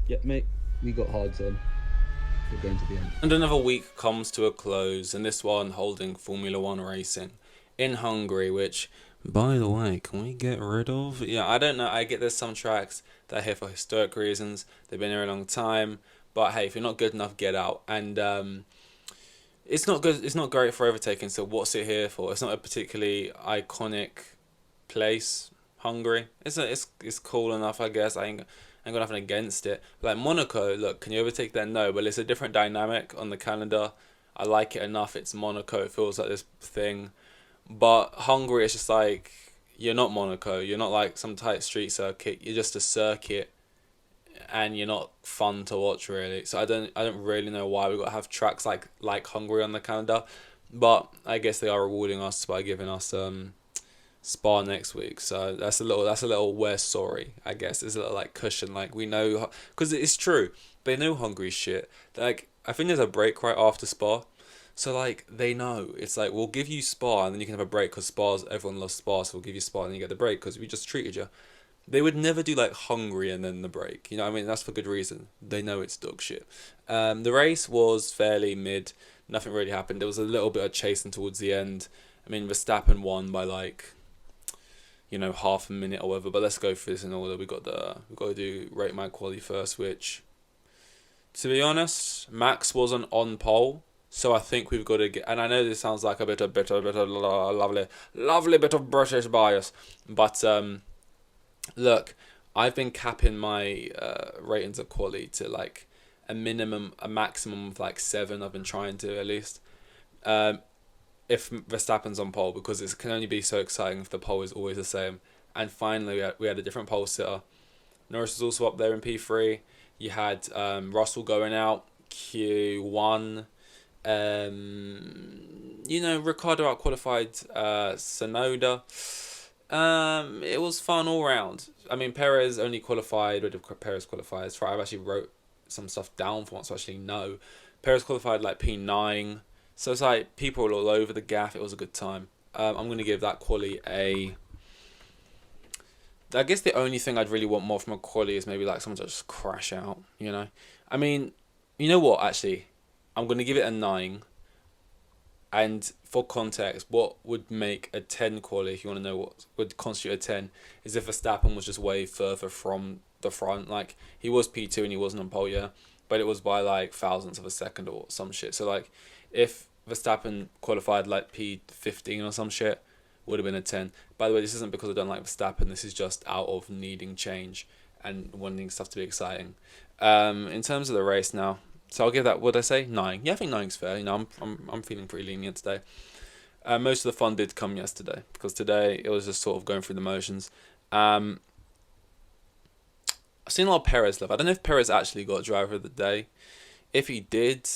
Yeah, mate, we got hards on. We're going to the end. And another week comes to a close, and this one holding Formula One racing in Hungary, which, by the way, can we get rid of? Yeah, I don't know. I get there's some tracks that are here for historic reasons. They've been here a long time. But hey, if you're not good enough, get out. And it's not good. It's not great for overtaking. So what's it here for? It's not a particularly iconic place. Hungary. It's cool enough, I guess. I ain't got nothing against it. Like Monaco, look, can you overtake that? No, but it's a different dynamic on the calendar. I like it enough. It's Monaco. It feels like this thing. But Hungary, it's just like you're not Monaco. You're not like some tight street circuit. You're just a circuit, and you're not fun to watch really. So I don't really know why we got to have tracks like Hungary on the calendar. But I guess they are rewarding us by giving us Spa next week. So that's a little we're sorry, I guess. It's a little like cushion, like we know, because it's true. They know Hungary's shit. Like I think there's a break right after Spa, so like they know it's like we'll give you Spa and then you can have a break because Spa's everyone loves Spa, so we'll give you Spa and then you get the break because we just treated you. They would never do like Hungary and then the break. You know what I mean? That's for good reason. They know it's dog shit. The race was fairly mid. Nothing really happened. There was a little bit of chasing towards the end. I mean, Verstappen won by like half a minute or whatever. But let's go through this in order. We got to do rate my quality first, which, to be honest, Max wasn't on pole, so I think we've got to get. And I know this sounds like a bit of lovely bit of British bias, but look, I've been capping my ratings of quality to like a maximum of like 7. I've been trying to at least. Um, if Verstappen's on pole because it can only be so exciting if the pole is always the same. And finally, we had a different pole sitter. Norris was also up there in P3. You had Russell going out, Q1. Ricardo out qualified Sonoda. It was fun all round. I mean, Perez only qualified. Where did Perez qualify? That's right. I've actually wrote some stuff down for once to actually know. Perez qualified like P9. So it's like people were all over the gaff. It was a good time. I'm going to give that quali a. I guess the only thing I'd really want more from a quali is maybe like someone to just crash out, you know? I mean, you know what, actually? I'm going to give it a 9. And for context, what would make a 10 quali, if you want to know what would constitute a 10, is if Verstappen was just way further from the front. Like, he was P2 and he wasn't on pole, yeah? But it was by like thousandths of a second or some shit. So, like, if Verstappen qualified like P15 or some shit, would have been a 10. By the way, this isn't because I don't like Verstappen. This is just out of needing change and wanting stuff to be exciting. In terms of the race now, so I'll give that. What did I say? 9. Yeah, I think nine's fair. I'm feeling pretty lenient today. Most of the fun did come yesterday because today it was just sort of going through the motions. I've seen a lot of Perez love. I don't know if Perez actually got driver of the day. If he did,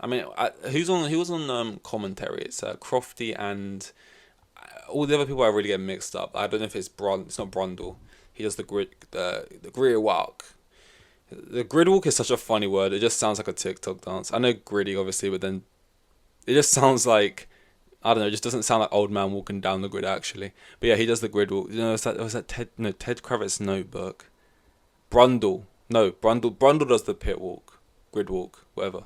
I mean, who was on commentary? It's Crofty and all the other people I really get mixed up. I don't know if it's It's not Brundle. He does the grid walk. The grid walk is such a funny word. It just sounds like a TikTok dance. I know gritty, obviously, but then it just sounds like I don't know. It just doesn't sound like old man walking down the grid actually. But yeah, he does the grid walk. Was that Ted? No, Ted Kravitz's notebook. Brundle. No, Brundle does the pit walk, grid walk, whatever.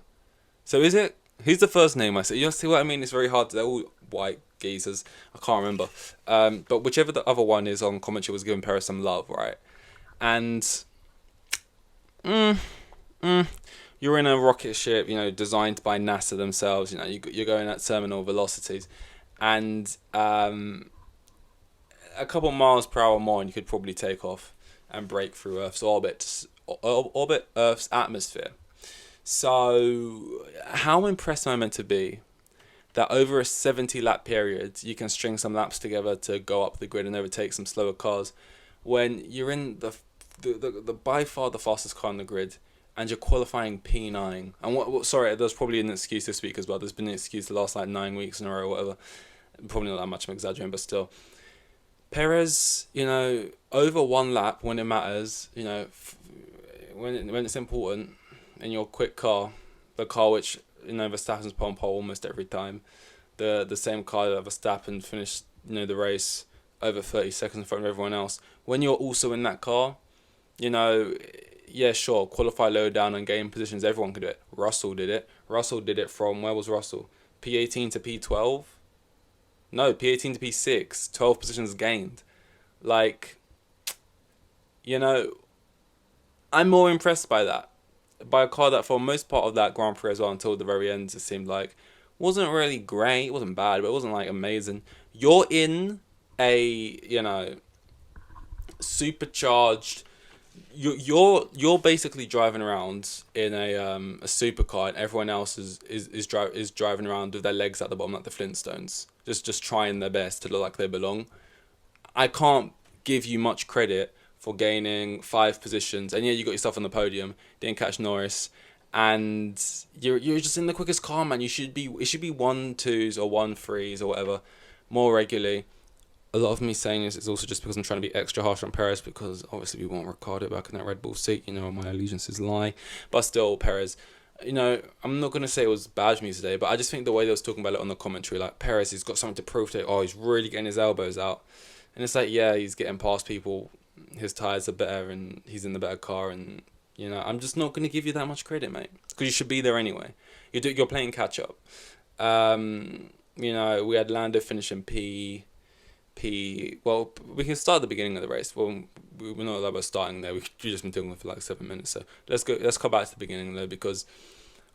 So is it? Who's the first name I say? You see what I mean? It's very hard. They're all white geezers. I can't remember. But whichever the other one is on commentary was giving Paris some love, right? And mm, mm, you're in a rocket ship, designed by NASA themselves. You're going at terminal velocities, and a couple miles per hour more, and you could probably take off and break through Earth's orbit Earth's atmosphere. So, how impressed am I meant to be that over a 70 lap period, you can string some laps together to go up the grid and overtake some slower cars when you're in the by far the fastest car on the grid and you're qualifying P9. And sorry, there's probably an excuse this week as well. There's been an excuse the last like 9 weeks in a row or whatever. Probably not that much, I'm exaggerating, but still. Perez, over one lap when it matters, when it's important in your quick car, the car which Verstappen's put on pole almost every time, the same car that Verstappen finished the race over 30 seconds in front of everyone else. When you're also in that car, yeah, sure, qualify low down and gain positions. Everyone could do it. Russell did it. Russell did it from, where was Russell? P18 to P12? No, P18 to P6. 12 positions gained. Like, you know, I'm more impressed by that. By a car that for most part of that Grand Prix as well, until the very end, it seemed like wasn't really great. It wasn't bad, but it wasn't like amazing. You're in a, supercharged. You're basically driving around in a supercar, and everyone else is driving around with their legs at the bottom like the Flintstones, just trying their best to look like they belong. I can't give you much credit for gaining 5 positions, and yeah, you got yourself on the podium, didn't catch Norris, and you're just in the quickest car, man. It should be 1-2s or 1-3s or whatever, more regularly. A lot of me saying this is also just because I'm trying to be extra harsh on Perez, because obviously we want Ricciardo back in that Red Bull seat. My allegiances lie, but still Perez. I'm not gonna say it was bad for me today, but I just think the way they was talking about it on the commentary, like Perez, he's got something to prove today. Oh, he's really getting his elbows out. And it's like, yeah, he's getting past people. His tyres are better and he's in the better car. And, I'm just not going to give you that much credit, mate. Because you should be there anyway. You're playing catch up. We had Lando finishing P. Well, we can start at the beginning of the race. Well, we're not allowed about starting there. We've just been talking for like 7 minutes. So let's go back to the beginning though, because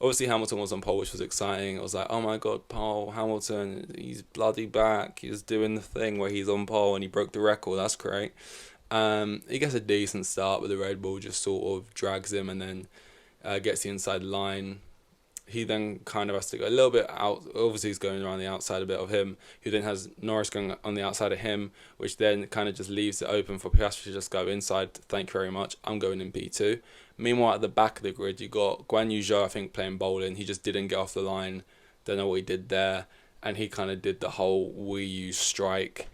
obviously Hamilton was on pole, which was exciting. I was like, oh my god, pole, Hamilton, he's bloody back. He's doing the thing where he's on pole and he broke the record. That's great. He gets a decent start, but the Red Bull just sort of drags him and then gets the inside line. He then kind of has to go a little bit out. Obviously, he's going around the outside a bit of him, who then has Norris going on the outside of him, which then kind of just leaves it open for Piastri to just go inside. Thank you very much. I'm going in P2. Meanwhile, at the back of the grid, you got Guan Yu Zhou, I think, playing bowling. He just didn't get off the line. Don't know what he did there. And he kind of did the whole Wii U strike.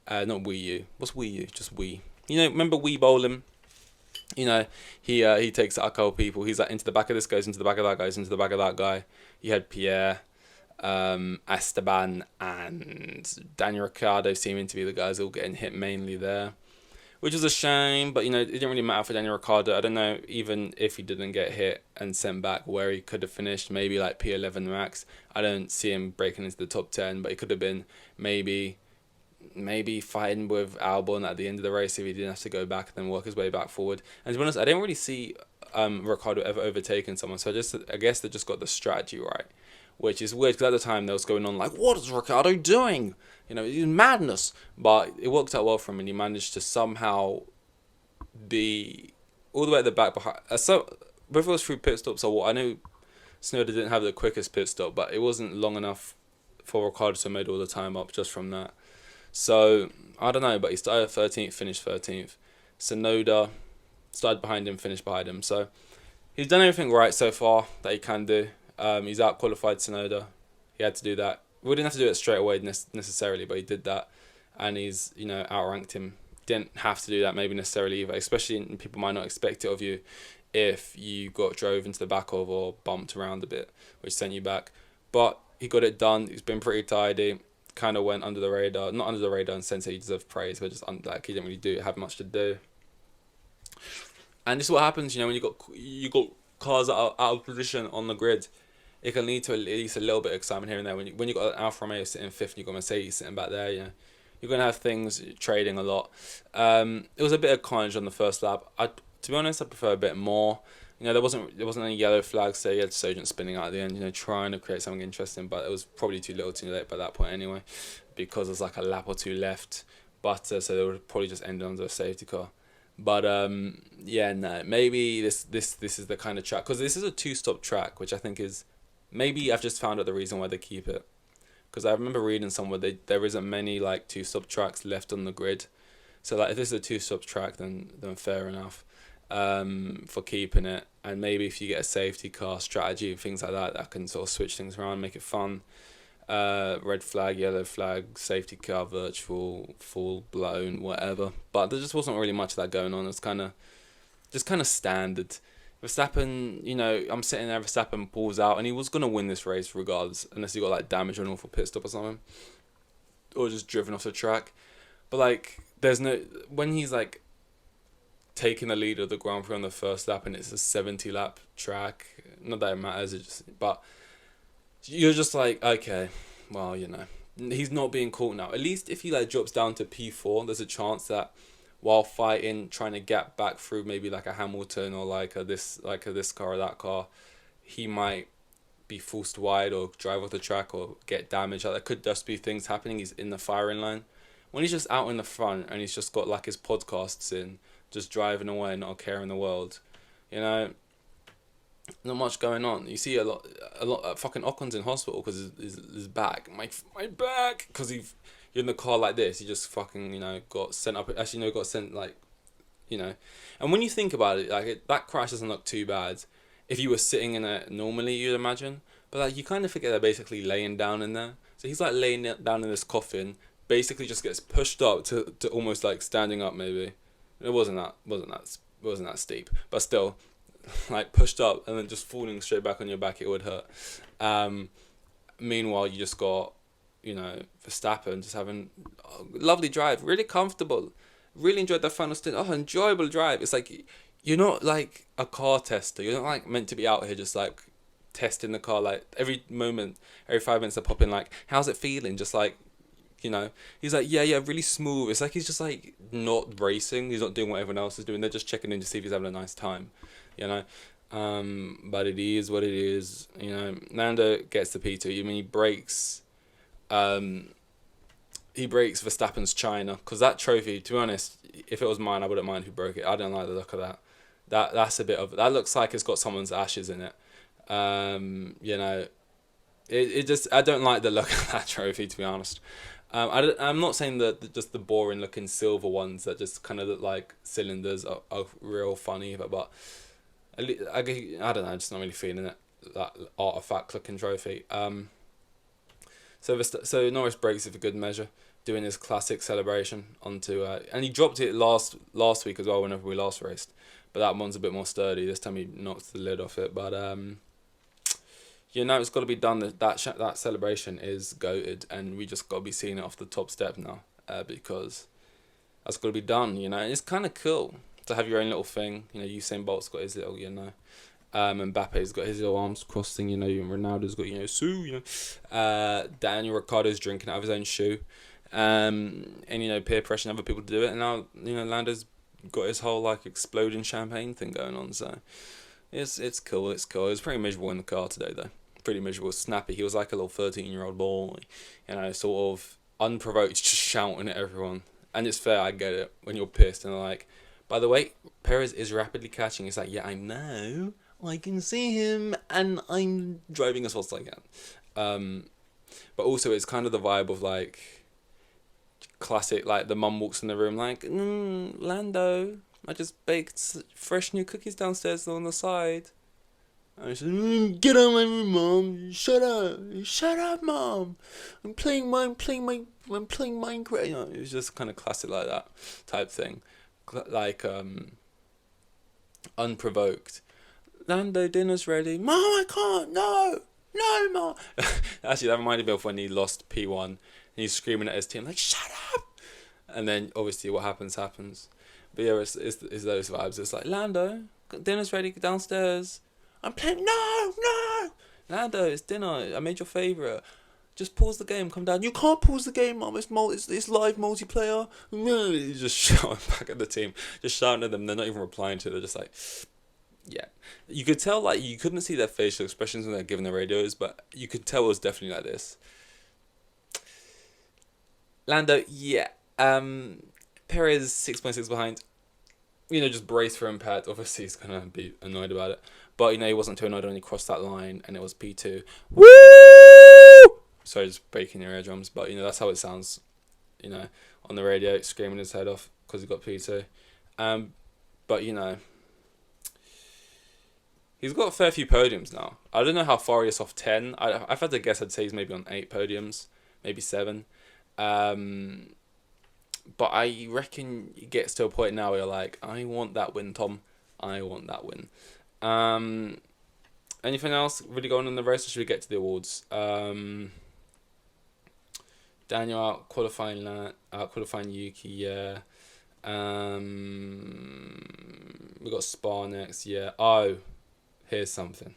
Not Wii U. What's Wii U? Just Wii. Remember Wii bowling? He takes out a couple people. He's like, into the back of this, goes into the back of that, goes into the back of that guy. You had Pierre, Esteban, and Daniel Ricciardo seeming to be the guys all getting hit mainly there, which was a shame. But it didn't really matter for Daniel Ricciardo. I don't know, even if he didn't get hit and sent back, where he could have finished, maybe like P11 max. I don't see him breaking into the top 10, but he could have been maybe fighting with Albon at the end of the race if he didn't have to go back and then work his way back forward. And to be honest, I didn't really see Ricciardo ever overtaking someone, so I guess they just got the strategy right, which is weird because at the time they was going on like, what is Ricciardo doing? He's madness. But it worked out well for him, and he managed to somehow be all the way at the back behind. So whether it was through pit stops or what, I know Tsunoda didn't have the quickest pit stop, but it wasn't long enough for Ricciardo to have made all the time up just from that. So, I don't know, but he started 13th, finished 13th. Tsunoda started behind him, finished behind him. So, he's done everything right so far that he can do. He's out-qualified Tsunoda. He had to do that. We didn't have to do it straight away necessarily, but he did that. And he's, outranked him. Didn't have to do that maybe necessarily either, especially people might not expect it of you if you got drove into the back of or bumped around a bit, which sent you back. But he got it done. He's been pretty tidy. Kind of went under the radar, not under the radar in the sense that he deserved praise, but just like he didn't really have much to do. And this is what happens, when you got cars that are out of position on the grid. It can lead to at least a little bit of excitement here and there. When you got an Alfa Romeo sitting fifth, and you got Mercedes sitting back there, you're gonna have things trading a lot. It was a bit of carnage on the first lap. To be honest, I prefer a bit more. There wasn't any yellow flags, so you had Sargent spinning out at the end, trying to create something interesting, but it was probably too little too late by that point anyway, because there's like a lap or two left, but so they would probably just end under a safety car. But maybe this is the kind of track, because this is a 2-stop track, which I think is, maybe I've just found out the reason why they keep it, because I remember reading somewhere there isn't many like 2-stop tracks left on the grid, so like if this is a 2-stop track, then fair enough. For keeping it, and maybe if you get a safety car strategy and things like that can sort of switch things around, make it fun. Red flag, yellow flag, safety car, virtual, full blown, whatever. But there just wasn't really much of that going on. It's kind of standard. Verstappen, I'm sitting there. Verstappen pulls out, and he was gonna win this race regardless, unless he got like damage on an awful pit stop or something, or just driven off the track. But like, there's no, when he's like taking the lead of the Grand Prix on the first lap, and it's a 70 lap track. Not that it matters, but you're just like, okay, well, he's not being caught now. At least if he like drops down to P4, there's a chance that while fighting, trying to gap back through maybe like a Hamilton or like a this car or that car, he might be forced wide or drive off the track or get damaged. Like, there could just be things happening. He's in the firing line. When he's just out in the front and he's just got like his podcasts in, just driving away, not a care in the world, not much going on. You see a lot. Fucking Ocon's in hospital because his back, my back, because you're in the car like this. He just fucking got sent up. Actually, got sent And when you think about it, like that crash doesn't look too bad. If you were sitting in it normally, you'd imagine. But like you kind of forget they're basically laying down in there. So he's like laying down in this coffin. Basically, just gets pushed up to almost like standing up. Maybe it wasn't that steep, but still, like pushed up and then just falling straight back on your back, it would hurt. Meanwhile, you just got Verstappen just having a lovely drive, really comfortable. Really enjoyed that final stint. Oh, enjoyable drive. It's like you're not like a car tester. You're not like meant to be out here just like testing the car. Like every 5 minutes they pop in like, how's it feeling? Just like, he's like, yeah, really smooth. It's like he's just like not racing. He's not doing what everyone else is doing. They're just checking in to see if he's having a nice time, But it is what it is. Lando gets the P2. He breaks. He breaks Verstappen's China, because that trophy, to be honest, if it was mine, I wouldn't mind who broke it. I don't like the look of that. That's a bit of, that looks like it's got someone's ashes in it. It just, I don't like the look of that trophy, to be honest. I'm not saying that just the boring looking silver ones that just kind of look like cylinders are real funny, but I don't know, I'm just not really feeling it, that artifact looking trophy. So Norris breaks it for good measure, doing his classic celebration onto, and he dropped it last week as well whenever we last raced, but that one's a bit more sturdy. This time he knocked the lid off it, but it's got to be done. That celebration is goated, and we just got to be seeing it off the top step now, because that's got to be done. And it's kind of cool to have your own little thing. Usain Bolt's got his little, Mbappe's got his little arms crossed thing, and Ronaldo's got, Sue, Daniel Ricciardo's drinking out of his own shoe, and peer pressuring other people to do it, and now, Lando's got his whole, like, exploding champagne thing going on, so it's cool, It was pretty miserable in the car today, though. Pretty miserable, snappy. He was like a little 13-year-old boy, sort of unprovoked, just shouting at everyone, and it's fair, I get it, when you're pissed, and they're like, by the way, Perez is rapidly catching. It's like, yeah, I know, I can see him, and I'm driving as fast as I can. But also, it's kind of the vibe of, like, classic, like, the mum walks in the room, like, Lando, I just baked fresh new cookies downstairs on the side. And she's, get out of my room, Mom. Shut up, Mom. I'm playing Minecraft. It was just kind of classic like that type thing. Like, unprovoked. Lando, dinner's ready. Mom, I can't. No, Mom. Actually, that reminded me of when he lost P1 and he's screaming at his team like, shut up. And then obviously what happens. But yeah, it's those vibes. It's like, Lando, dinner's ready. Get downstairs. I'm playing. No. Lando, it's dinner. I made your favourite. Just pause the game, come down. You can't pause the game, Mum. It's live multiplayer. He's just shouting back at the team. Just shouting at them. They're not even replying to it. They're just like, yeah. You could tell, like, you couldn't see their facial expressions when they're giving the radios, but you could tell it was definitely like this. Lando, yeah. Perez 6.6 behind. Just brace for impact. Obviously, he's going to be annoyed about it. But, he wasn't too annoyed when he crossed that line and it was P2. Woo! Sorry, just breaking your eardrums. But, that's how it sounds, on the radio, screaming his head off because he got P2. But, he's got a fair few podiums now. I don't know how far he is off 10. I've had to guess, I'd say he's maybe on 8 podiums, maybe 7. But I reckon it gets to a point now where you're like, I want that win, Tom. I want that win. Anything else really going on in the race, or should we get to the awards? Daniel out qualifying Yuki, yeah. We got Spa next. Yeah. Oh, here's something.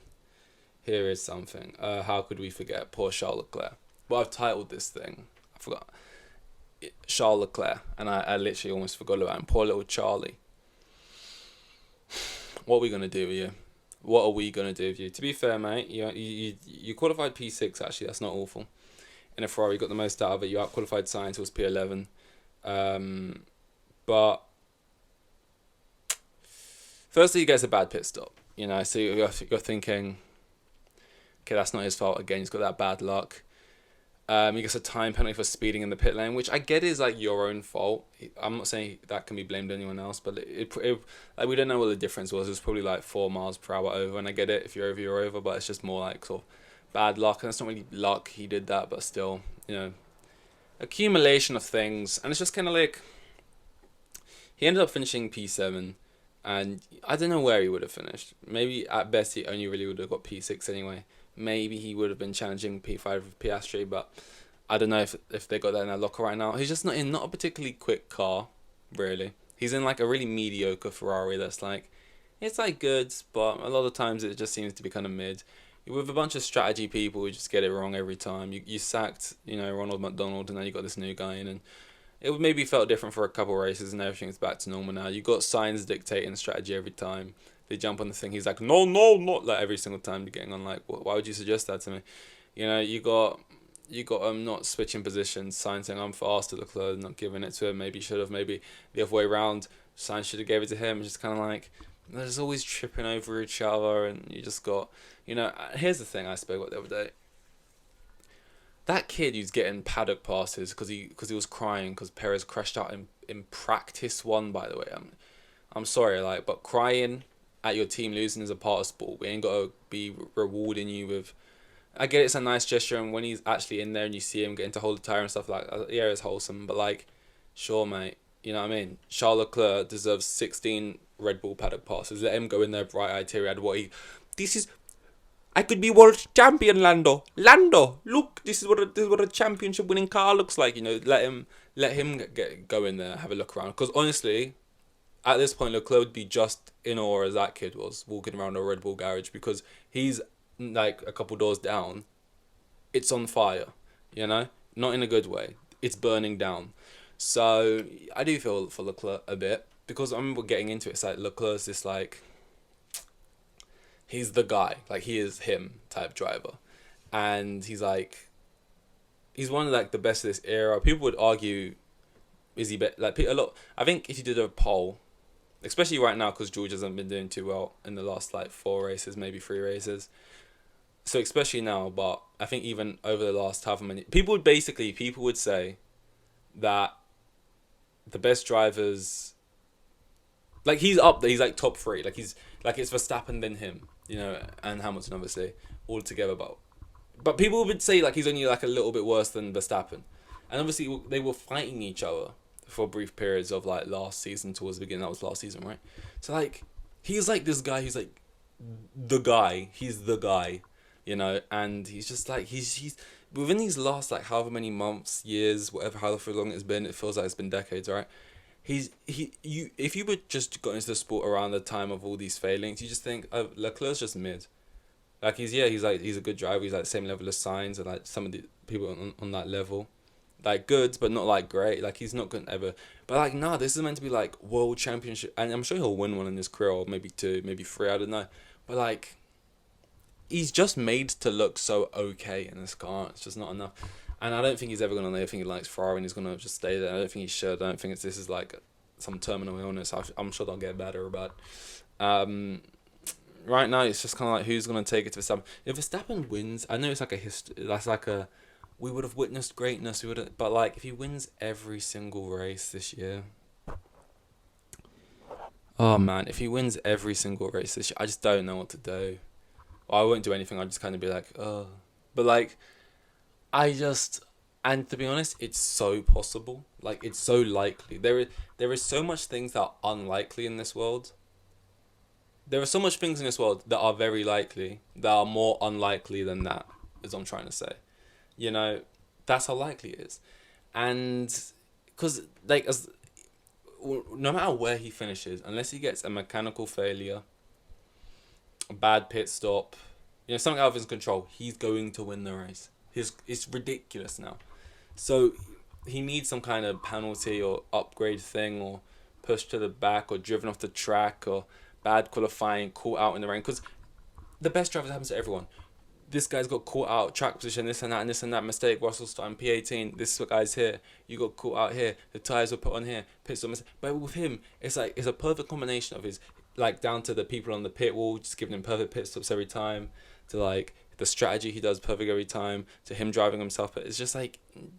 Here is something. How could we forget poor Charles Leclerc? Well, I've titled this thing. I forgot. Charles Leclerc, and I literally almost forgot about him. Poor little Charlie. What are we gonna do with you? What are we gonna do with you? To be fair, mate, you qualified P6. Actually, that's not awful. In a Ferrari, you got the most out of it. You out qualified Sainz, was P11. But firstly, he gets a bad pit stop. So you're thinking, okay, that's not his fault. Again, he's got that bad luck. He gets a time penalty for speeding in the pit lane, which I get is like your own fault. I'm not saying that can be blamed on anyone else, but it like we don't know what the difference was. It was probably like 4 miles per hour over, and I get it. If you're over, you're over, but it's just more like sort of bad luck, and it's not really luck. He did that, but still, accumulation of things, and it's just kind of like he ended up finishing P7, and I don't know where he would have finished. Maybe at best he only really would have got P6 anyway. Maybe he would have been challenging P5 with Piastri, but I don't know if they got that in their locker right now. He's just not a particularly quick car, really. He's in like a really mediocre Ferrari that's like, it's like good, but a lot of times it just seems to be kind of mid. With a bunch of strategy people who just get it wrong every time. You sacked, Ronald McDonald, and then you got this new guy in, and it maybe felt different for a couple of races, and everything's back to normal now. You got Sainz dictating strategy every time. They jump on the thing. He's like, no, not like every single time. You're getting on like, why would you suggest that to me? You got not switching positions. Sainz saying I'm faster, Leclerc not giving it to him. Maybe should have. Maybe the other way around. Sainz should have gave it to him. It's just kind of like they're just always tripping over each other, and you just got Here's the thing I spoke about the other day. That kid who's getting paddock passes because he was crying because Perez crashed out in practice one. By the way, I'm sorry, but crying at your team losing is a part of sport. We ain't got to be rewarding you with... I get it's a nice gesture, and when he's actually in there and you see him getting to hold the tyre and stuff yeah, it's wholesome. But sure, mate, you know what I mean? Charles Leclerc deserves 16 Red Bull paddock passes. Let him go in there bright-eyed, teary-eyed. I could be world champion, Lando. Look, this is what a championship-winning car looks like. Let him go in there, have a look around. Because honestly, at this point, Leclerc would be just in awe as that kid was walking around a Red Bull garage, because he's like a couple doors down. It's on fire, not in a good way. It's burning down. So I do feel for Leclerc a bit, because I remember getting into it. It's like Leclerc's this he's the guy, he is him type driver, and he's one of the best of this era. People would argue, is he better? A lot. I think if you did a poll, especially right now, because George hasn't been doing too well in the last 4 races, maybe 3 races. So especially now, but I think even over the last however many, people would say that the best drivers, he's up there, he's top 3, it's Verstappen then him, and Hamilton obviously all together, but people would say he's only a little bit worse than Verstappen, and obviously they were fighting each other for brief periods of last season towards the beginning. That was last season, right? So he's this guy who's the guy. He's the guy, and he's just he's within these last however many months, years, whatever, however long it's been. It feels like it's been decades, right? If you would just got into the sport around the time of all these failings, you just think Leclerc's just mid. He's a good driver. He's the same level as Sainz and some of the people on that level. Good, but not great. He's not gonna ever. But nah, this is meant to be world championship, and I'm sure he'll win one in his career, or maybe 2, maybe 3. I don't know. But he's just made to look so okay in this car. It's just not enough, and I don't think he's ever gonna. I think he likes Ferrari, and he's gonna just stay there. I don't think he should. I don't think this is some terminal illness. I'm sure they'll get better about. Right now, it's just kind of who's gonna take it to Verstappen. If Verstappen wins, I know it's a history. That's we would have witnessed greatness. But if he wins every single race this year, oh man, if he wins every single race this year, I just don't know what to do. Well, I won't do anything. I'll just kind of be oh, but and to be honest, it's so possible. It's so likely. There is so much things that are unlikely in this world. There are so much things in this world that are very likely, that are more unlikely than that, is what I'm trying to say. That's how likely it is. And because no matter where he finishes, unless he gets a mechanical failure, a bad pit stop, something out of his control, he's going to win the race. It's ridiculous now. So he needs some kind of penalty or upgrade thing, or pushed to the back, or driven off the track, or bad qualifying, caught out in the rain. Because the best drivers happens to everyone. This guy's got caught out, track position, this and that mistake. Russell's starting P18. This guy's here. You got caught out here. The tires were put on here. Pit stop mistake. But with him, it's a perfect combination of his, down to the people on the pit wall, just giving him perfect pit stops every time, to the strategy he does perfect every time, to him driving himself. But it's just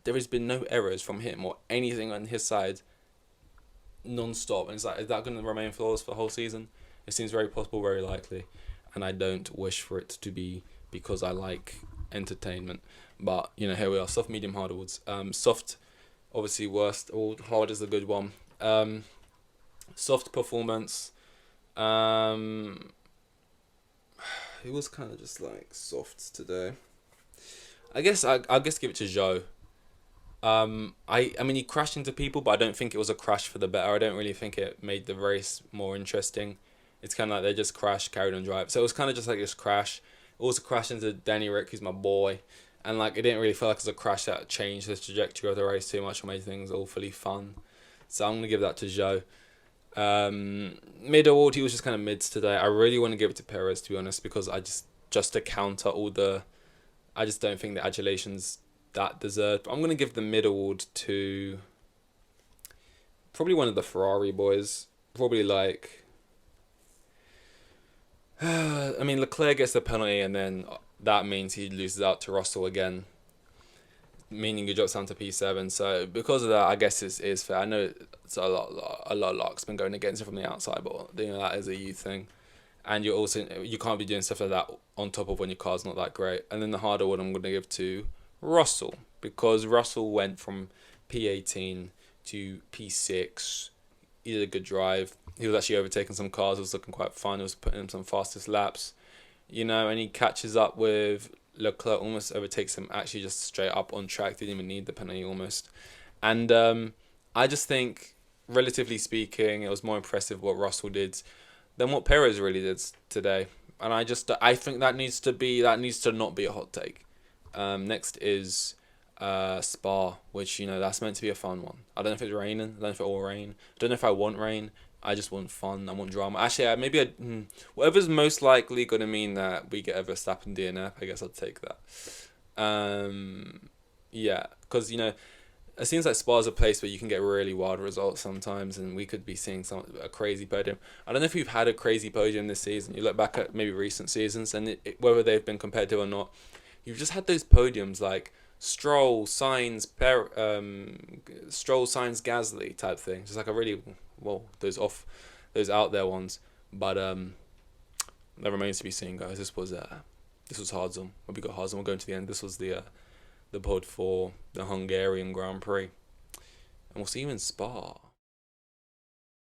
there has been no errors from him or anything on his side non-stop. And it's is that going to remain flawless for the whole season? It seems very possible, very likely. And I don't wish for it to be, because I like entertainment. But, here we are. Soft, medium, hard awards. Soft, obviously worst award. Hard is a good one. Soft performance. It was kind of just soft today. I guess I'll just give it to Zhou. I mean, he crashed into people, but I don't think it was a crash for the better. I don't really think it made the race more interesting. It's kind of they just crashed, carried on drive. So it was kind of just this crash. Also crashed into Danny Rick, who's my boy. And it didn't really feel like it was a crash that changed the trajectory of the race too much or made things awfully fun. So I'm going to give that to Zhou. Mid award, he was just kind of mids today. I really want to give it to Perez, to be honest, because just to counter I just don't think the adulation's that deserved. But I'm going to give the mid award to probably one of the Ferrari boys. Probably I mean, Leclerc gets the penalty, and then that means he loses out to Russell again, meaning he drops down to P7. So because of that, I guess it is fair. I know it's a lot of luck's been going against him from the outside, but that is a youth thing, and you can't be doing stuff like that on top of when your car's not that great. And then the harder one I'm going to give to Russell, because Russell went from P18 to P6. He did a good drive. He was actually overtaking some cars. It was looking quite fun. He was putting in some fastest laps, and he catches up with Leclerc, almost overtakes him actually just straight up on track. Didn't even need the penalty almost. And I just think, relatively speaking, it was more impressive what Russell did than what Perez really did today. And I think that needs to not be a hot take. Next is Spa, which that's meant to be a fun one. I don't know if it's raining. I don't know if it will rain. I don't know if I want rain. I just want fun. I want drama. Actually, whatever's most likely going to mean that we get a Verstappen DNF, I guess I'll take that. Yeah, because it seems like Spa's a place where you can get really wild results sometimes, and we could be seeing a crazy podium. I don't know if we've had a crazy podium this season. You look back at maybe recent seasons, and whether they've been competitive or not, you've just had those podiums like Stroll, Sainz, Gasly type thing. Just a really those out there ones. But that remains to be seen, guys. This was hard zone. When we got hard zone, we're going to the end. This was the pod for the Hungarian Grand Prix, and we'll see you in Spa.